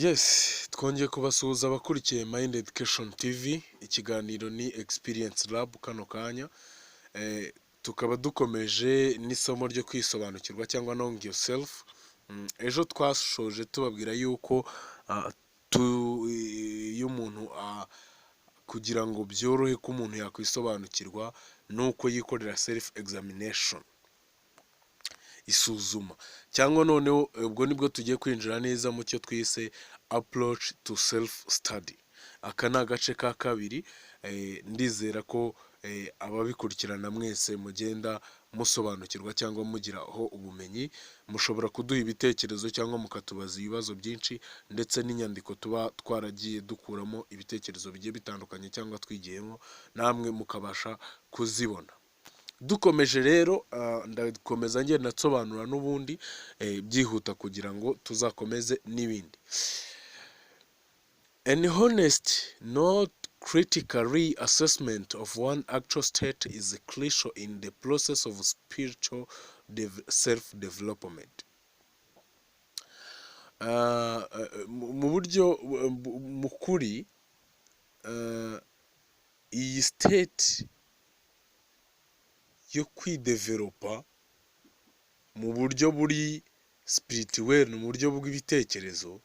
Yes, twongeye kubasuhuza abakurikiye Mind Education TV, ikiganiro ni Experience Lab kano kanya. Tukaba dukomeje n'isomo ryo kwisobanukirwa cyangwa knowing yourself. Ejo twashoje tubabwira yuko iyo umuntu kugira ngo byorohe ko umuntu yakwisobanukirwa nuko yikorera self examination, isuzuma, cyangwa noneho ubwo nibwo tugiye kwinjira neza mu cyo twise approach to self study. Aka ni agace ka kabiri. Ndizera ko ababikurikirana mwese mugenda musobanukirwa cyangwa mugiraho ubumenyi. Mushobora kuduha ibitekerezo cyangwa mukatubaza ibibazo byinshi, ndetse n'inyandiko tuba twaragiye dukuramo ibitekerezo bigiye bitandukanye cyangwa twigiyemo, namwe mukabasha kuzibona. Dukomeje rero, ndakomeza ngenda nsobanura n'ubundi byihuta kugira ngo tuzakomeze n'ibindi. An honest, not critical reassessment of one actual state is crucial in the process of spiritual self-development. Mu buryo mukuri, iyi state yo kwidevelopa mu buryo buri spirituel, mu buryo bw'ibitekerezo,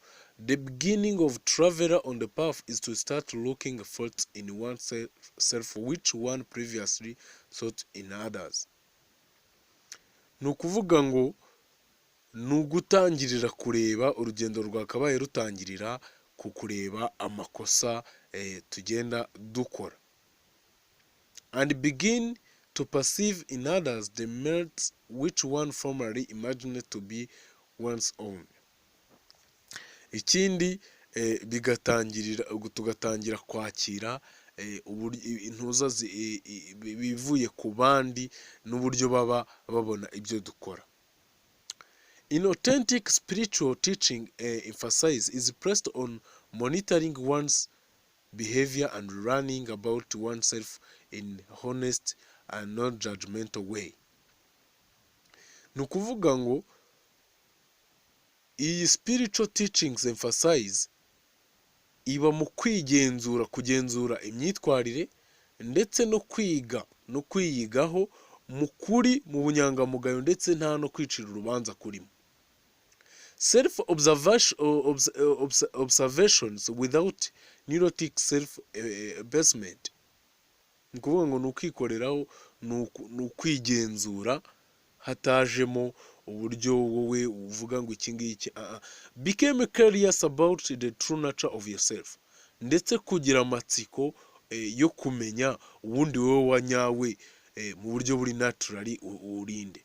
the beginning of traveler on the path is to start looking faults in oneself which one previously sought in others. Ni ukuvuga ngo ni ugutangirira kureba, urugendo rwakabaye rutangirira ku kureba amakosa tugenda dukora, and begin to perceive in others the merits which one formerly imagined to be one's own. Ikindi tugatangira kwakira intuza bivuye ku bandi n'uburyo baba babona ibyo dukora. In authentic spiritual teaching, emphasis is placed on monitoring one's behavior and learning about oneself in honest and non-judgmental way. Ni ukuvuga ngo iyi spiritual teachings emphasize iba mu kugenzura imyitwarire, ndetse no kwiga no kwiyigaho mu kuri, mu bunyangamugayo, ndetse nta no kwicira urubanza kurimo. Self observations without neurotic self basement. Ni ukuvuga ngo ni ukwikoreraho, ni ukwigenzura hatajemo uburyo wowe uvuga ngo iki ngiki. Became curious about the true nature of yourself, ndetse kugira amatsiko yo kumenya ubundi wowe wanyawe mu buryo buri naturally urinde.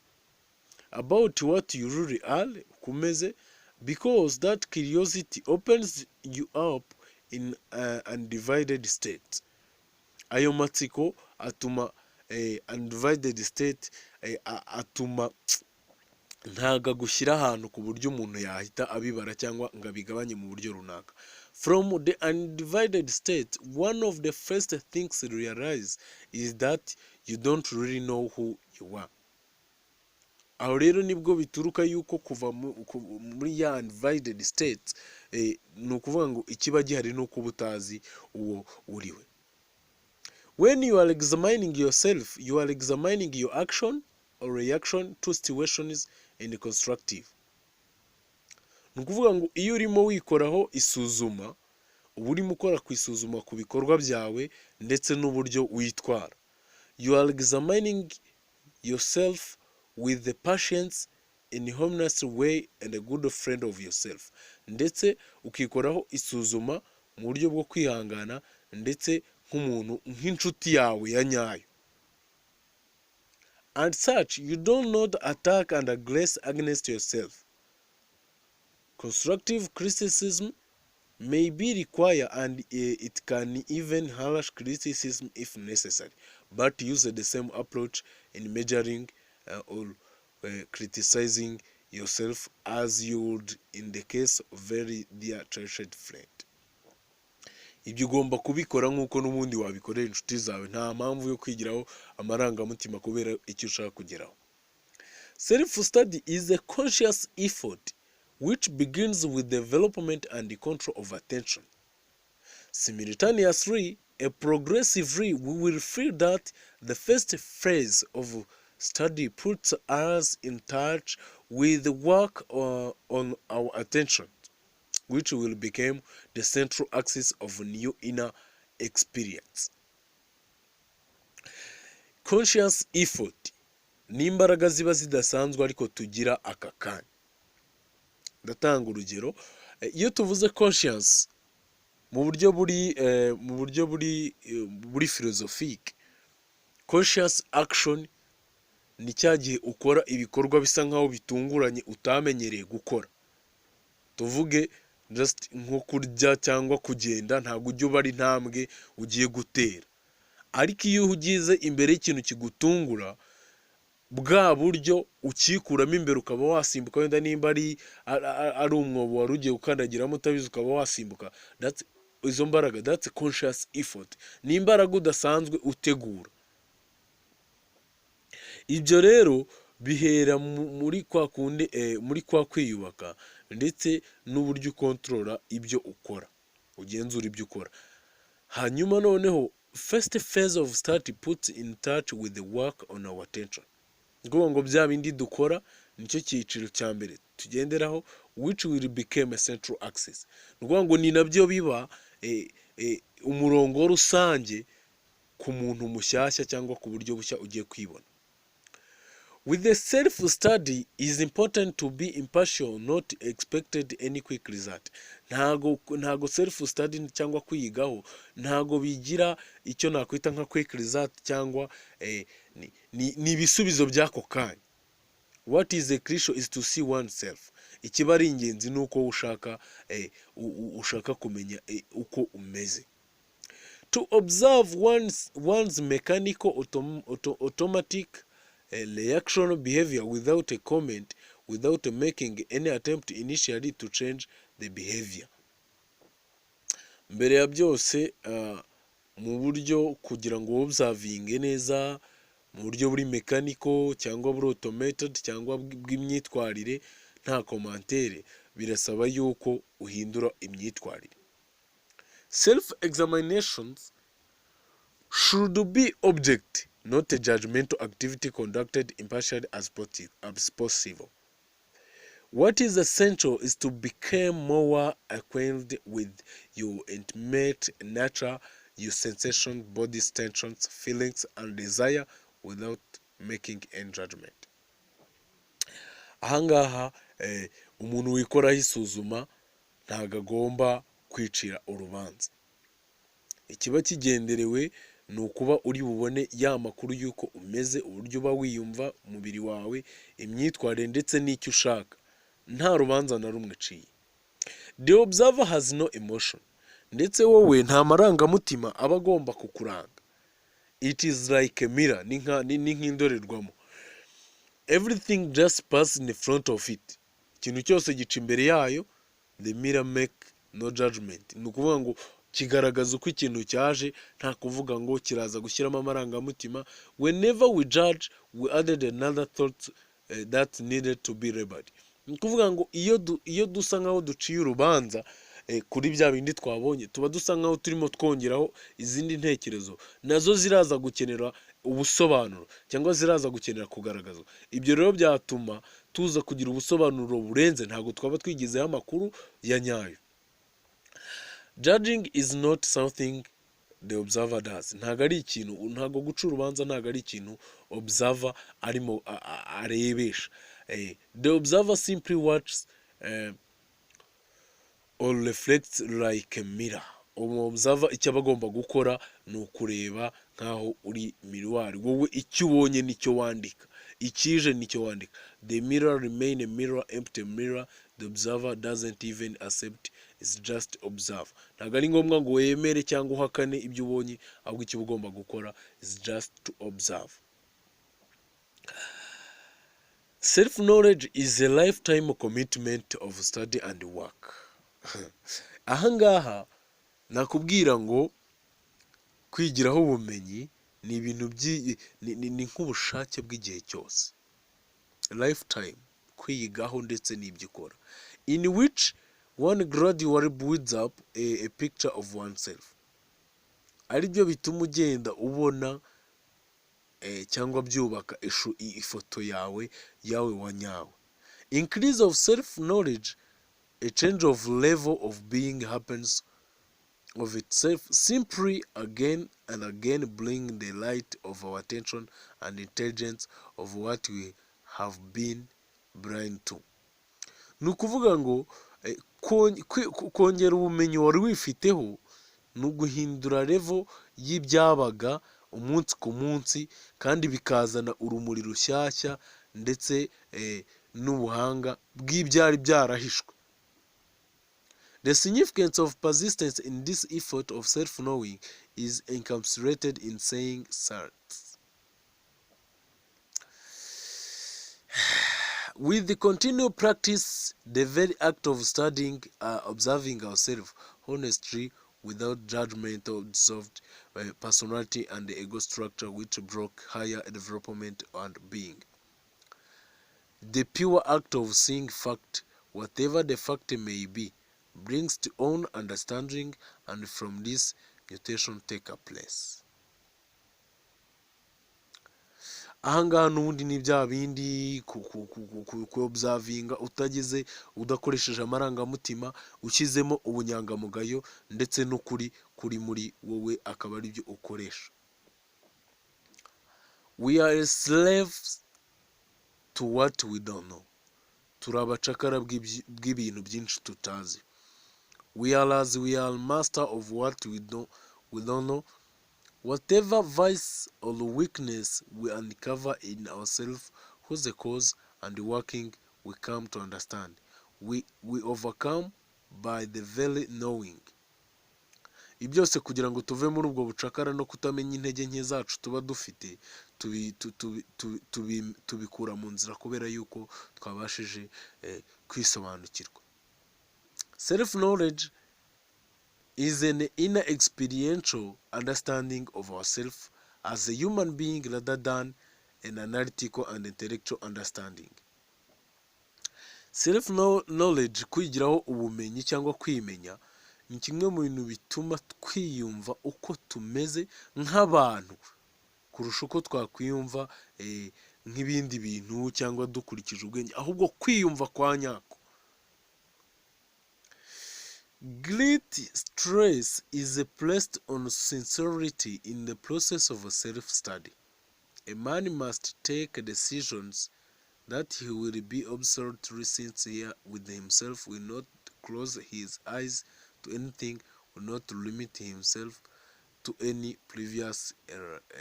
About what you really are, kumeze, because that curiosity opens you up in undivided state. Ayo matsiko atuma undivided state atuma ntaga gushyira ahantu ku buryo umuntu yahita abibara cyangwa ngo abigabanye mu buryo runaka. From the undivided state, one of the first things you realize is that you don't really know who you are. Aho rero nibwo bituruka yuko kuva muri ya undivided state, ni ukuvuga ngo ikiba gihari ni uko uba utazi uwo uriwe. When you are examining yourself, you are examining your action or reaction to situations in constructive. Ni ukuvuga ngo iyo urimo wikoraho isuzuma, uba urimo ukora ku isuzuma ku bikorwa byawe ndetse n'uburyo witwara. You are examining yourself with the patience in a honest way and a good friend of yourself. Ndetse ukikoraho isuzuma mu buryo bwo kwihangana, ndetse nk'inshuti yawe ya nyayo. And such, you don't not attack and aggress against yourself. Constructive criticism may be required, and it can even harsh criticism if necessary, but use the same approach in measuring or criticizing yourself as you would in the case of very dear treasured friend. Ibyo ugomba kubikora nk'uko n'ubundi wabikorera inshuti zawe, nta mpamvu yo kwigiraho amarangamutima kubera icyo ushaka kugeraho. Self study is a conscious effort which begins with development and control of attention. Simultaneously, progressively, we will feel that the first phase of study puts us in touch with the work on our attention, which will become the central axis of new inner experience. Conscious effort ni imbaraga ziba zidasanzwe ariko tugira aka kanya. Ndatanga urugero, iyo tuvuze conscious mu buryo buri philosophique, conscious action ni cya gihe ukora ibikorwa bisa nkaho bitunguranye utamenyereye gukora. Tuvuge just nko kurya cyangwa kugenda, ntabwo ujya ubara intambwe ugiye gutera, ariko iyo ugize imbere y'ikintu kigutungura, bwa buryo ukikuramo imbere ukaba wasimbuka, wenda nimba ari umwobo wari ugiye gukandagiramo utabizi ukaba wasimbuka, izo mbaraga, that's conscious effort, ni imbaraga udasanzwe utegura. Ibyo rero bihera muri kwa kwiyubaka ndetse n'uburyo ukontorora ibyo ukora, ugenzura ibyo ukora. Hanyuma noneho first phase of study puts in touch with the work on our attention. Ngo bya bindi dukora nicyo cyiciro cya mbere tugenderaho, which will become a central axis. Ngo ni nabyo biba umurongo rusange ku muntu mushyashya cyangwa ku buryo bushya ugiye kwibona. With the self-study, it is important to be impartial, not expected any quick result. Ntago self-study cyangwa kwiyigaho ntago bigira icyo nakwita nka quick result cyangwa ni ibisubizo by'ako kanya. What is crucial is to see oneself. Ikiba ari ingenzi ni uko ushaka kumenya uko umeze. To observe one's mechanical automatic reactional behavior without a comment, without making any attempt initially to change the behavior. Mbere ya byose mu buryo kugira ngo observinge neza mu buryo buri mechanical cyangwa buri automated cyangwa bw'imyitwarire nta commentaire, birasaba yuko uhindura imyitwarire. Self examinations should be object, not a judgmental activity conducted impartially as possible. What is essential is to become more acquainted with your intimate nature, your sensations, body tensions, feelings, and desire without making any judgment. Ahangaha umuntu wikoraho isuzuma ntago agomba kwicira urubanza. Ikiba kigenderewe ni ukuba uri bubone ya makuru y'uko umeze, uburyo uba wiyumva, umubiri wawe, imyitwarire ndetse n'icyo ushaka, nta rubanza na rumwe uciye. The observer has no emotion, ndetse wowe nta marangamutima aba agomba kukuranga. It is like a mirror, ni nk'indorerwamo. Everything just passes in front of it. Ikintu cyose gica imbere yayo, the mirror make no judgment. Ni ukuvuga ngo kigaragaza uko ikintu cyaje, nta kuvuga ngo kiraza gushyiramo amarangamutima. Whenever we judge, we added another thought that needed to be rebutted. Ni ukuvuga ngo iyo dusa nkaho duciye urubanza kuri bya bindi twabonye, tuba dusa nkaho turimo twongeraho izindi ntekerezo, nazo ziraza gukenera ubusobanuro cyangwa ziraza gukenera kugaragazwa. Ibyo rero byatuma tuza kugira ubusobanuro burenze, ntabwo twaba twigizeho amakuru ya nyayo. Judging is not something the observer does. Ntago guca urubanza ntago ari ikintu observer arimo arebesha. The observer simply watches or reflects like a mirror. Observer icyo aba agomba gukora ni ukureba nkaho uri miruwari. Wowe icyo ubonye nicyo wandika, ikije nicyo wandika. The mirror remain a mirror, empty mirror. The observer doesn't even accept, it's just observe. Ntabwo ari ngombwa ngo wemere cyangwa uhakane ibyo ubonye, ahubwo icyo ugomba gukora is just to observe. Self knowledge is a lifetime commitment of study and work. Ahangaha nakubwira ngo kwigiraho ubumenyi ni ibintu ni nk'ubushake bw'igihe cyose. Lifetime, kwiyigaho ndetse n'ibyo ukora. in which one gradually builds up a picture of oneself. Ari byo bituma ugenda ubona cyangwa byubaka ifoto yawe wa nyawe. Increase of self knowledge, a change of level of being happens of itself, simply again and again bring the light of our attention and intelligence of what we have been blind to. Ni ukuvuga ngo kongera ubumenyi wari wifiteho ni uguhindura level y'ibyabaga umunsi ku munsi, kandi bikazana urumuri rushyashya ndetse n'ubuhanga bw'ibyari byarahishwe. The significance of persistence in this effort of self-knowing is encapsulated in saying such. With the continued practice, the very act of studying, observing ourselves honestly, without judgmental dissolved personality and the ego structure which broke higher development and being. The pure act of seeing fact, whatever the fact may be, brings to own understanding, and from this mutation take a place. Ahangaha n'ubundi ni bya bindi ku observinga utagize, udakoresheje amarangamutima, ushyizemo ubunyangamugayo ndetse n'ukuri kuri muri wowe akaba ari byo ukoresha. We are slaves to what we don't know. Turi abacakara bw'ibintu byinshi tutazi. Whereas we are master of what we don't know. Whatever vice or weakness we uncover in ourselves, who's the cause and the working, we come to understand. We overcome by the very knowing. Ibi byose kugira ngo tuve muri ubwo bucakara no kutamenya intege nke zacu tuba dufite, tubikura mu nzira kubera yuko twabashije kwisobanukirwa. Self knowledge is an inner experiential understanding of ourselves as a human being rather than an analytical and intellectual understanding. Self knowledge, kwigiraho ubumenyi cyangwa kwimenya, ni kimwe mu bintu bituma twiyumva uko tumeze nk'abantu kurusha uko twakwiyumva nk'ibindi bintu cyangwa dukurikije ubwenge, ahubwo kwiyumva kwa nyako. Great stress is placed on sincerity in the process of self-study. A man must take decisions that he will be absolutely sincere with himself, will not close his eyes to anything, will not limit himself to any previous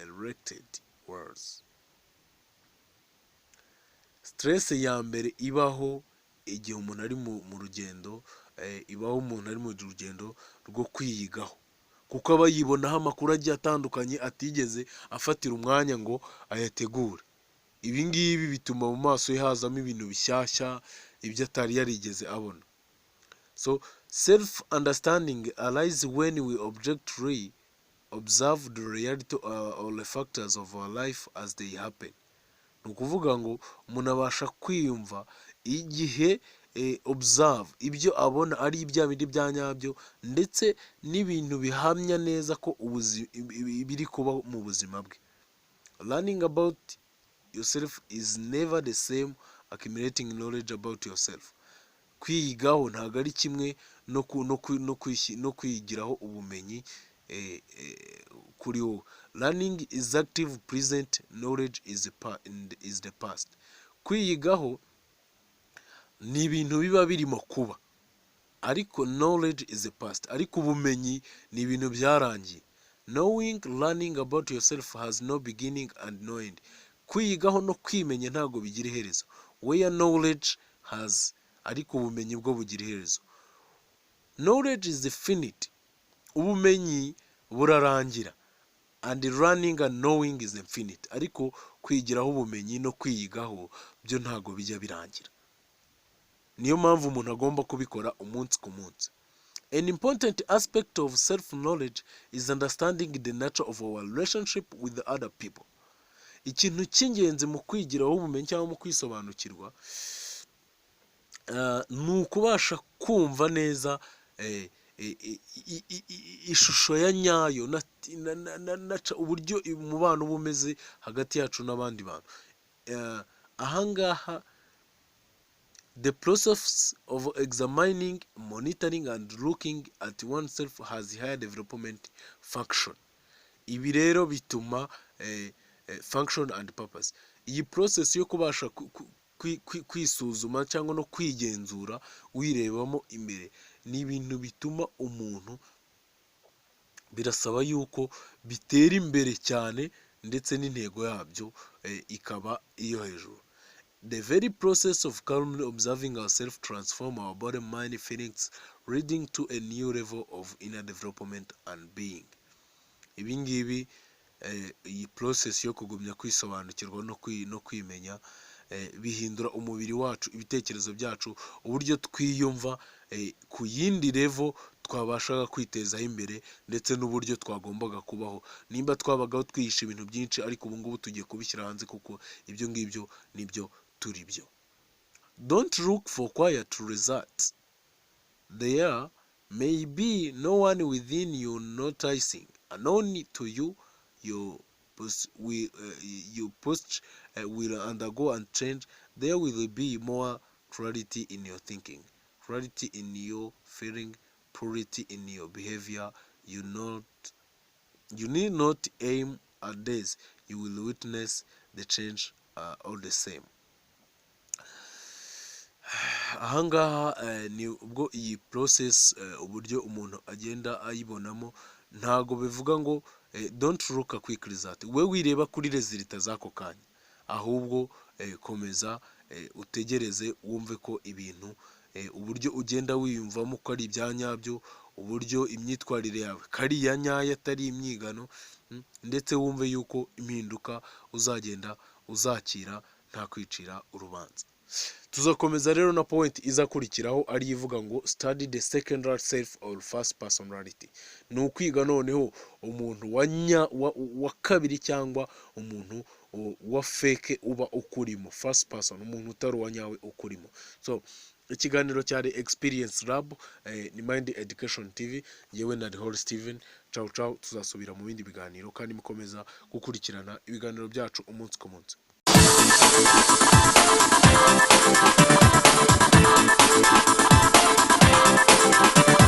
erected words. Stress ya mbere ibaho igihe umuntu ari mu rugendo, ibaho umuntu ari mu rugendo rwo kwiyigaho, kuko aba yibonaho amakuru agiye atandukanye atigeze afatira umwanya ngo ayategure. Ibi ngibi bituma mu maso ye hazamo ibintu bishyashya, ibyo atari yarigeze abona. So self understanding arises when we objectively observe the reality or the factors of our life as they happen. Ni ukuvuga ngo umuntu abasha kwiyumva igihe observe ibyo abona ari ibya bindi bya nyabyo, ndetse n'ibintu bihamya neza ko biri kuba mu buzima bwe. Learning about yourself is never the same accumulating knowledge about yourself. Kwiyigaho ntabwo ari kimwe no kwigiraho ubumenyi kuri wowe. Learning is active present, knowledge is the past. Kwiyigaho ni ibintu biba birimo kuba, ariko knowledge is the past, ariko ubumenyi ni ibintu byarangiye. Knowing, learning about yourself has no beginning and no end. Kwiyigaho no kwimenya ntabwo bigira iherezo. Where knowledge has, ariko ubumenyi bwo bugira iherezo. Knowledge is finite, ubumenyi burarangira, and learning and knowing is infinite, ariko kwigiraho ubumenyi no kwiyigaho byo ntabwo bijya birangira. Niyo mpamvu umuntu agomba kubikora umunsi ku munsi. An important aspect of self-knowledge is understanding the nature of our relationship with other people. Ikintu cy'ingenzi mu kwigiraho ubumenyi cyangwa mu kwisobanukirwa ni ukubasha kumva neza ishusho ya nyayo uburyo umubano uba umeze hagati yacu n'abandi bantu. Ahangaha the process of examining, monitoring and looking at oneself has higher development function. Ibi rero bituma function and purpose. Iyi process yo kubasha kwisuzuma cyangwa no kwigenzura wirebamo imbere ni ibintu bituma umuntu, birasaba yuko bitera imbere cyane ndetse n'intego yabyo ikaba iyo hejuru. The very process of calmly observing ourselves transform our body, mind, feelings, leading to a new level of inner development and being. Ibi ngibi iyi process yo kugumya kwisobanukirwa no kwimenya bihindura umubiri wacu, ibitekerezo byacu, uburyo twiyumva ku yindi level twabashaga kwitezaho imbere, ndetse n'uburyo twagombaga kubaho. Nimba twabagaho twihisha ibintu byinshi, ariko ubu ngubu tugiye kubishyira hanze kuko ibyo ngibyo nibyo turi byo. Don't look for quiet results. There may be no one within you noticing, unknown to you. Your post will undergo and change. There will be more clarity in your thinking, clarity in your feeling, purity in your behavior. You need not aim at this. You will witness the change all the same. Ahangaha ni ubwo iyi process uburyo umuntu agenda ayibonamo, ntago bivuga ngo don't look a quick result, we wireba kuri resulta z'ako kanya, ahubwo komeza utegereze wumve ko ibintu uburyo ugenda wiyumvamo ko ari ibyanyabyo, uburyo imyitwarire yawe kari iya nyayo atari imyigano, ndetse wumve yuko impinduka uzagenda uzakira nta kwicira urubanza. Tuzakomeza rero na point izakurikiraho ari ivuga ngo study the secondary self or first personality. Ni ukwiga noneho umuntu wa kabiri cyangwa umuntu wa fake uba ukurimo, first person, umuntu utari uwa nyawe ukurimo. So ikiganiro cyari Experience Lab, ni Mind Education TV, yewe na Hall Steven. Ciao ciao, tuzasubira mu bindi biganiro kandi mukomeza gukurikirana ibiganiro byacu umunsi ku munsi. Thank you.